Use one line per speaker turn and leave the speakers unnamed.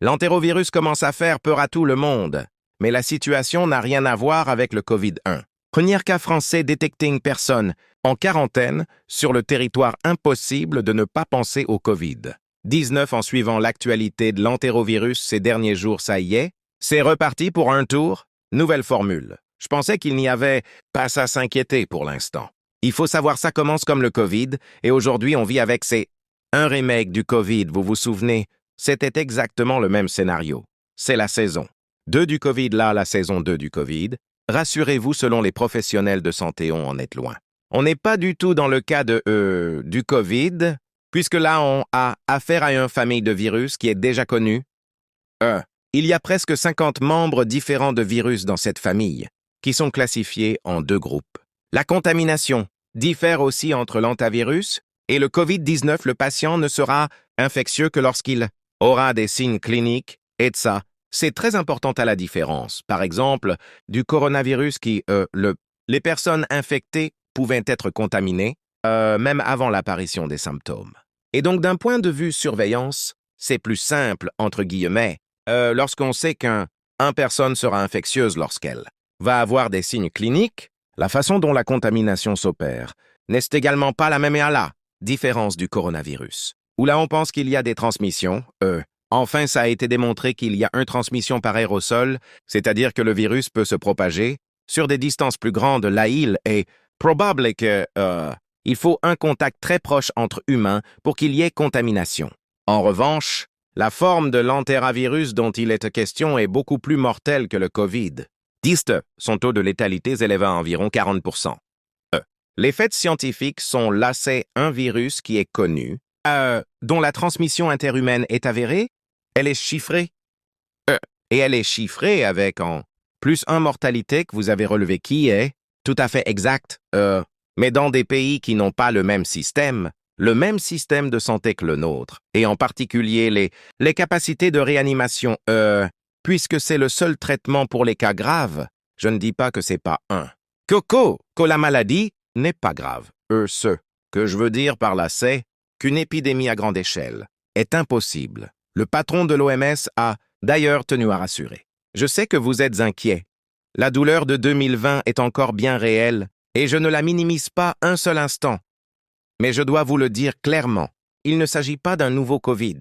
L'entérovirus commence à faire peur à tout le monde, mais la situation n'a rien à voir avec le Covid-1. Premier cas français détecté une personne en quarantaine sur le territoire, impossible de ne pas penser au Covid-19 en suivant l'actualité de l'entérovirus ces derniers jours, ça y est, c'est reparti pour un tour, nouvelle formule. Je pensais qu'il n'y avait pas à s'inquiéter pour l'instant. Il faut savoir, ça commence comme le Covid, et aujourd'hui on vit avec un remake du Covid, vous vous souvenez? C'était exactement le même scénario. C'est la saison 2 du Covid, là, la saison 2 du Covid. Rassurez-vous, selon les professionnels de santé, on en est loin. On n'est pas du tout dans le cas du Covid, puisque là, on a affaire à une famille de virus qui est déjà connue. Il y a presque 50 membres différents de virus dans cette famille, qui sont classifiés en deux groupes. La contamination diffère aussi entre l'hantavirus et le Covid-19. Le patient ne sera infectieux que lorsqu'il aura des signes cliniques, et ça, c'est très important à la différence. Par exemple, du coronavirus les personnes infectées pouvaient être contaminées, même avant l'apparition des symptômes. Et donc, d'un point de vue surveillance, c'est plus simple, entre guillemets, lorsqu'on sait qu'une personne sera infectieuse lorsqu'elle va avoir des signes cliniques. La façon dont la contamination s'opère n'est également pas la même et à la différence du coronavirus, où là on pense qu'il y a des transmissions. Enfin, ça a été démontré qu'il y a une transmission par aérosol, c'est-à-dire que le virus peut se propager sur des distances plus grandes. Là, il est probable qu'il faut un contact très proche entre humains pour qu'il y ait contamination. En revanche, la forme de l'entérovirus dont il est question est beaucoup plus mortelle que le Covid. Son taux de létalité s'élève à environ 40%. Les faits scientifiques sont là, c'est un virus qui est connu, dont la transmission interhumaine est avérée, elle est chiffrée. Et elle est chiffrée avec en plus une mortalité que vous avez relevé qui est tout à fait exact, mais dans des pays qui n'ont pas le même système de santé que le nôtre, et en particulier les capacités de réanimation, puisque c'est le seul traitement pour les cas graves. Je ne dis pas que c'est pas que la maladie n'est pas grave. Ce que je veux dire par là, c'est qu'une épidémie à grande échelle est impossible. Le patron de l'OMS a d'ailleurs tenu à rassurer. Je sais que vous êtes inquiets. La douleur de 2020 est encore bien réelle, et je ne la minimise pas un seul instant. Mais je dois vous le dire clairement, il ne s'agit pas d'un nouveau Covid.